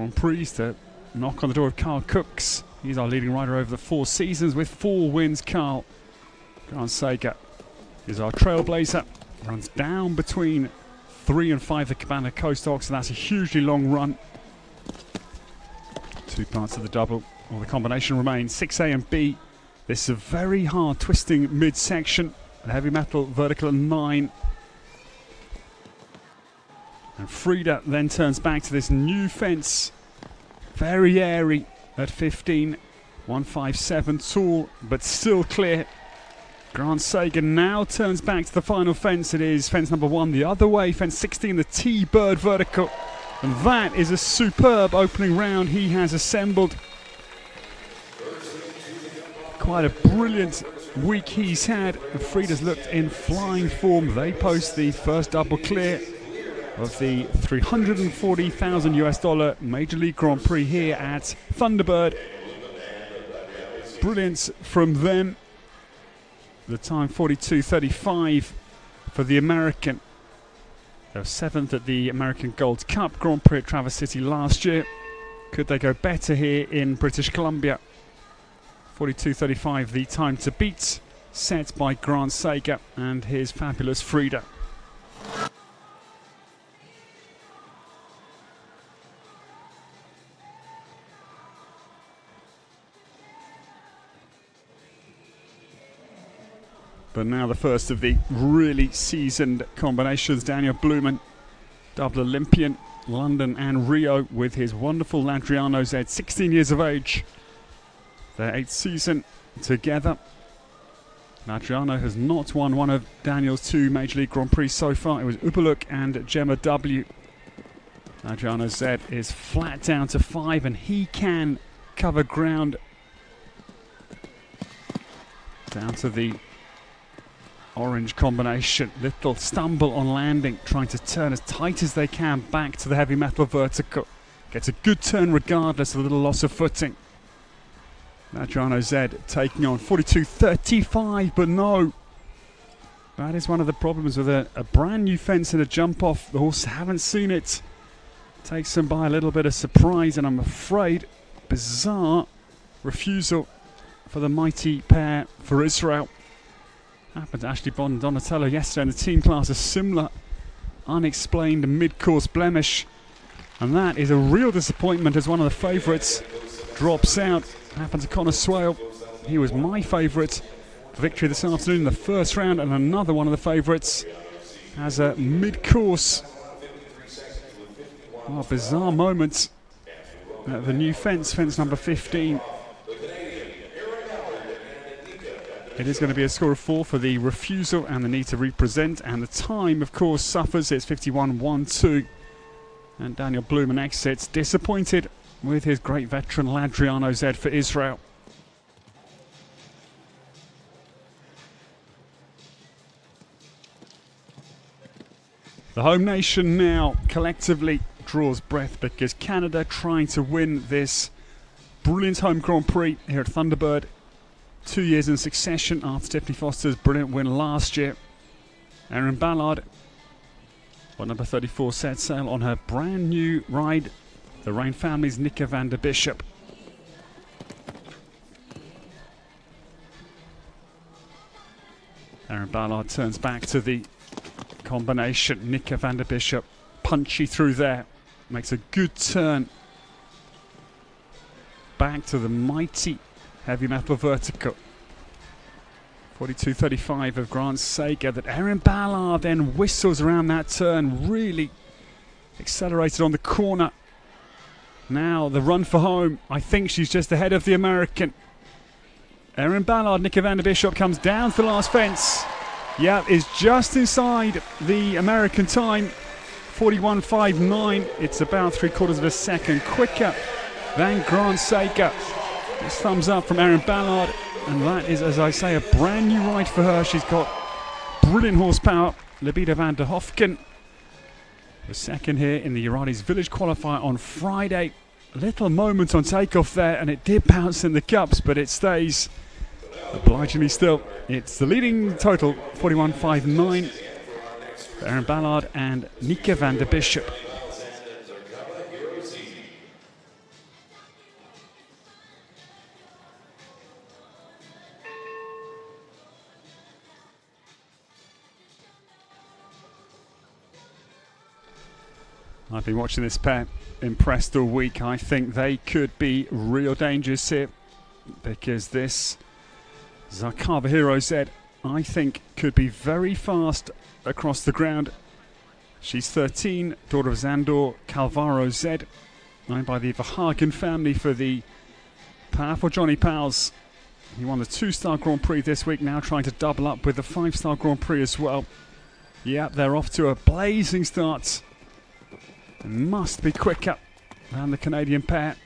Grand Prix to knock on the door of Carl Cooks. He's our leading rider over the 4 seasons with 4 wins. Carl Grand Saga is our trailblazer. Runs down between 3 and 5 the Cabana Coast Ox, so that's a hugely long run. 2 parts of the double. Well, the combination remains 6A and B. This is a very hard twisting midsection. The heavy metal vertical at 9. And Frida then turns back to this new fence. Very airy at 15. 157 tall, but still clear. Grand Sagan now turns back to the final fence. It is fence number 1 the other way, fence 16, the T-Bird vertical. And that is a superb opening round he has assembled. Quite a brilliant week he's had. And Frida's looked in flying form. They post the first double clear of the $340,000 US Major League Grand Prix here at Thunderbird. Brilliance from them. The time 42.35 for the American. They were 7th at the American Gold Cup Grand Prix at Traverse City last year. Could they go better here in British Columbia? 42.35 the time to beat, set by Grand Saga and his fabulous Frida. But now the first of the really seasoned combinations. Daniel Bluman, double Olympian, London and Rio, with his wonderful Ladriano Z, 16 years of age. Their 8th season together. Ladriano has not won one of Daniel's 2 Major League Grand Prix so far. It was Ubeluk and Gemma W. Ladriano Z is flat down to 5, and he can cover ground down to the orange combination. Little stumble on landing, trying to turn as tight as they can back to the heavy metal vertical. Gets a good turn regardless of a little loss of footing. Ladriano Z taking on 42.35, but no. That is one of the problems with a brand new fence and a jump off. The horse haven't seen it. Takes them by a little bit of surprise, and I'm afraid bizarre refusal for the mighty pair for Israel. Happened to Ashley Bond and Donatello yesterday in the team class, a similar unexplained mid-course blemish. And that is a real disappointment as one of the favourites drops out. Happened to Connor Swale. He was my favourite for victory this afternoon in the first round, and another one of the favourites has a mid-course. Oh, bizarre moment at the new fence, fence number 15. It is going to be a score of 4 for the refusal and the need to represent, and the time, of course, suffers. It's 51.12, and Daniel Bluman exits disappointed with his great veteran Ladriano Z for Israel. The home nation now collectively draws breath, because Canada trying to win this brilliant home Grand Prix here at Thunderbird. 2 years in succession after Tiffany Foster's brilliant win last year. Erynn Ballard, number 34, set sail on her brand new ride, the Rain family's Nikka van der Bisschop. Erynn Ballard turns back to the combination. Nikka van der Bisschop, punchy through there, makes a good turn back to the mighty heavy metal vertical. 42.35 of Grand Saga, that Erynn Ballard then whistles around that turn, really accelerated on the corner. Now the run for home. I think she's just ahead of the American. Erynn Ballard, Nikka van der Bisschop comes down to the last fence. Yeah, is just inside the American time. 41.59. It's about 3/4 of a second quicker than Grand Saga. It's thumbs up from Erynn Ballard, and that is, as I say, a brand new ride for her. She's got brilliant horsepower. Libido van der Hofken was second here in the Urani's Village qualifier on Friday. A little moment on takeoff there, and it did bounce in the cups, but it stays obligingly still. It's the leading total, 41.59 for Erynn Ballard and Nikka van der Bisschop. I've been watching this pair impressed all week. I think they could be real dangers here, because this Zakava Hero Z, I think, could be very fast across the ground. She's 13, daughter of Zandor Calvaro Z, owned by the Verhagen family for the powerful Johnny Powles. He won the 2-star Grand Prix this week, now trying to double up with the 5-star Grand Prix as well. Yep, they're off to a blazing start. They must be quicker than the Canadian pair.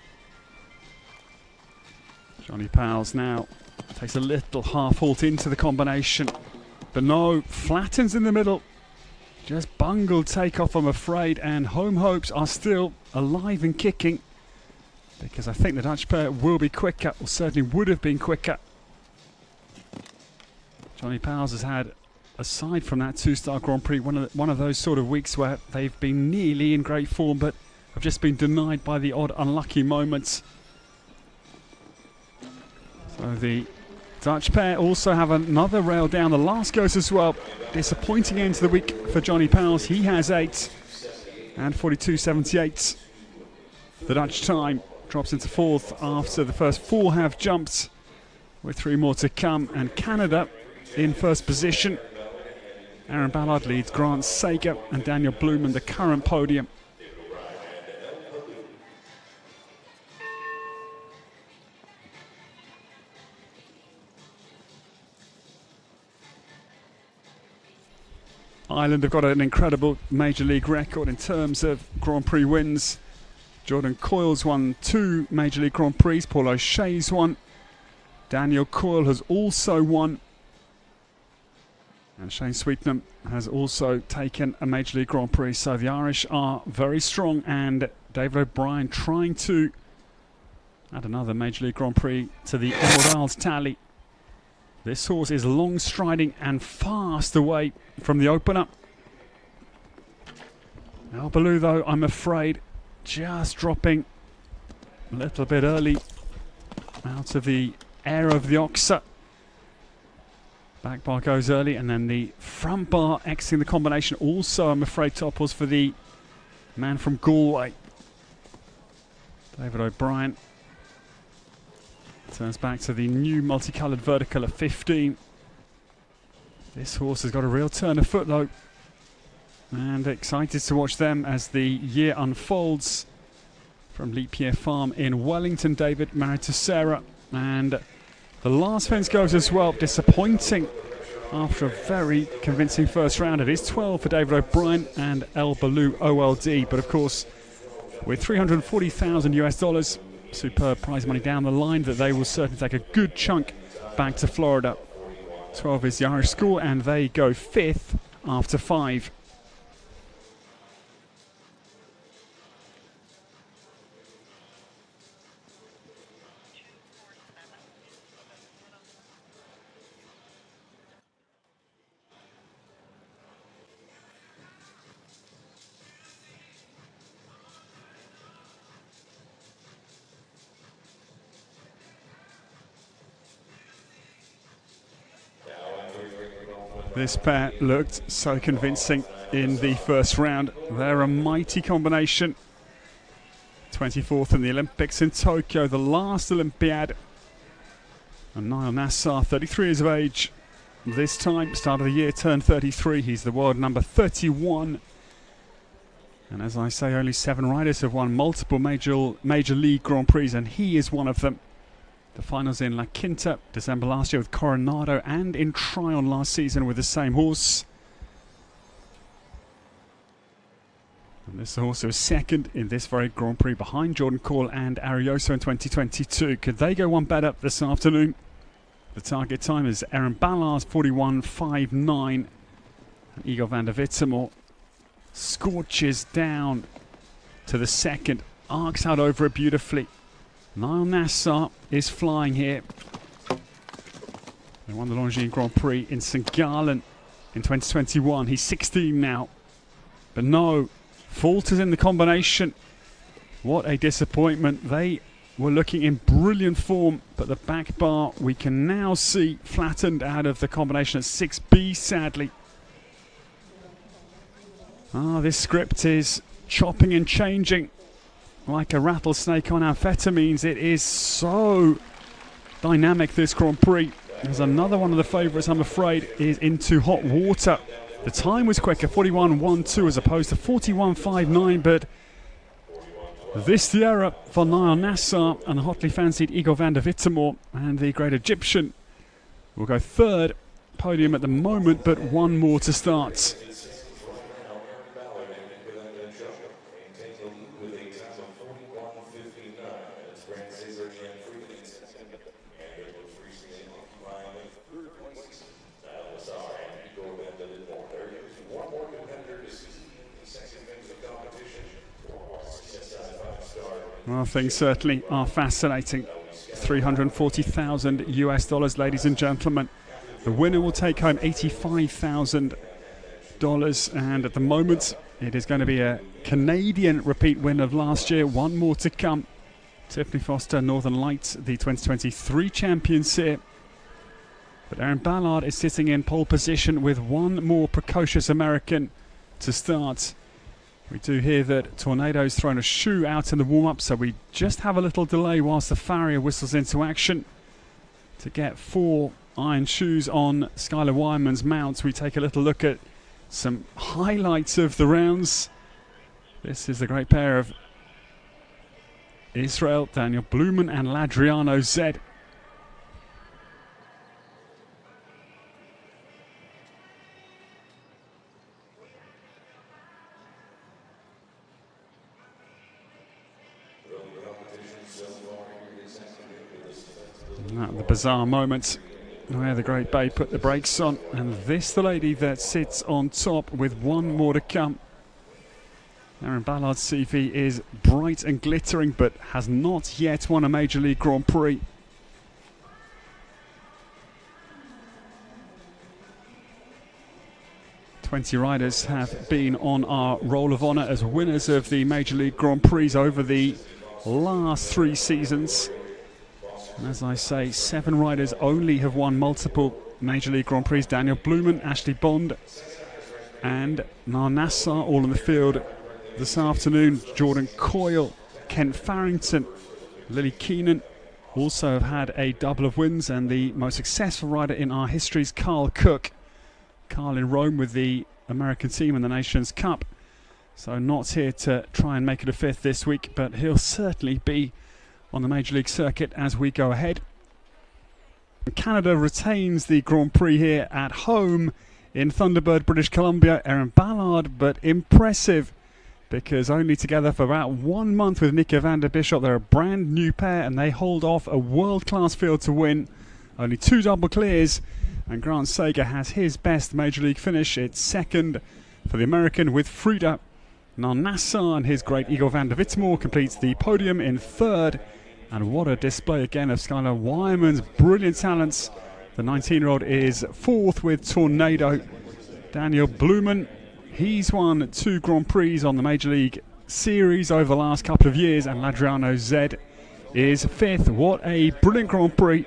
Johnny Powles now takes a little half halt into the combination, but no, flattens in the middle. Just bungled takeoff, I'm afraid, and home hopes are still alive and kicking, because I think the Dutch pair will be quicker, or certainly would have been quicker. Johnny Powles has had, aside from that 2-star Grand Prix, one of those sort of weeks where they've been nearly in great form, but have just been denied by the odd unlucky moments. So the Dutch pair also have another rail down. The last goes as well. Disappointing end to the week for Johnny Powles. He has 8 and 42.78. The Dutch time drops into 4th after the first 4 have jumped, with 3 more to come. And Canada in first position. Erynn Ballard leads Grant Sager and Daniel Bluman the current podium. Ireland have got an incredible Major League record in terms of Grand Prix wins. Jordan Coyle's won 2 Major League Grand Prix. Paul O'Shea's won. Daniel Coyle has also won. And Shane Sweetnam has also taken a Major League Grand Prix. So the Irish are very strong, and David O'Brien trying to add another Major League Grand Prix to the Emerald Isles tally. This horse is long striding and fast away from the opener. El Baloo, though, I'm afraid, just dropping a little bit early out of the air of the Oxa. Back bar goes early, and then the front bar exiting the combination. Also, I'm afraid, topples for the man from Galway. David O'Brien turns back to the new multicoloured vertical at 15. This horse has got a real turn of foot, though, and excited to watch them as the year unfolds. From Leap Year Farm in Wellington, David, married to Sarah, and the last fence goes as well. Disappointing after a very convincing first round. It is 12 for David O'Brien and El Baloo OLD, but of course with $340,000 superb prize money down the line, that they will certainly take a good chunk back to Florida. 12 is the Irish score, and they go 5th after 5. This pair looked so convincing in the first round. They're a mighty combination. 24th in the Olympics in Tokyo, the last Olympiad. And Nayel Nassar, 33 years of age. This time, start of the year, turned 33. He's the world number 31. And as I say, only 7 riders have won multiple major league Grand Prix, and he is one of them. The finals in La Quinta, December last year with Coronado, and in Tryon last season with the same horse. And this horse was second in this very Grand Prix behind Jordan Call and Arioso in 2022. Could they go one better this afternoon? The target time is Erynn Ballard's 41.59. And Igor van der Wittemore scorches down to the second, arcs out over it beautifully. Nayel Nassar is flying here. They won the Longines Grand Prix in St. Gallen in 2021. He's 16 now. But no, falters in the combination. What a disappointment. They were looking in brilliant form, but the back bar we can now see flattened out of the combination at 6B, sadly. This script is chopping and changing like a rattlesnake on amphetamines. It is so dynamic, this Grand Prix. There's another one of the favourites, I'm afraid, is into hot water. The time was quicker, 41.12 as opposed to 41.59, but this the era for Nayel Nassar and the hotly fancied Igor van der Wittemore, and the great Egyptian will go third. Podium at the moment, but one more to start. Well, things certainly are fascinating. $340,000 US, ladies and gentlemen. The winner will take home $85,000, and at the moment it is going to be a Canadian repeat win of last year. One more to come. Tiffany Foster, Northern Lights, the 2023 champions here. But Erynn Ballard is sitting in pole position with one more precocious American to start. We do hear that Tornado's thrown a shoe out in the warm-up, so we just have a little delay whilst the farrier whistles into action to get 4 iron shoes on Skylar Wyman's mount. We take a little look at some highlights of the rounds. This is the great pair of Israel, Daniel Bluman and Ladriano Zed. The bizarre moment where the Great Bay put the brakes on, and this the lady that sits on top with one more to come. Erynn Ballard's CV is bright and glittering, but has not yet won a Major League Grand Prix. "20 riders have been on our Roll of Honour as winners of the Major League Grand Prix over the last 3 seasons. And as I say, 7 riders only have won multiple Major League Grand Prix. Daniel Bluman, Ashley Bond and Nayel Nassar all in the field this afternoon. Jordan Coyle, Kent Farrington, Lily Keenan also have had a double of wins, and the most successful rider in our history is Carl Cook. Carl in Rome with the American team in the Nations Cup. So not here to try and make it a 5th this week, but he'll certainly be on the Major League circuit as we go ahead. Canada retains the Grand Prix here at home in Thunderbird, British Columbia. Erynn Ballard, but impressive, because only together for about 1 month with Nikka van der Bisschop. They're a brand new pair and they hold off a world-class field to win. Only 2 double clears, and Grant Sager has his best Major League finish. It's 2nd for the American with Frida. Nayel Nassar and his great Igor van der Wittemore completes the podium in 3rd. And what a display again of Skylar Wyman's brilliant talents. The 19-year-old is 4th with Tornado. Daniel Bluman, he's won 2 Grand Prix on the Major League Series over the last couple of years. And Ladriano Zed is 5th. What a brilliant Grand Prix.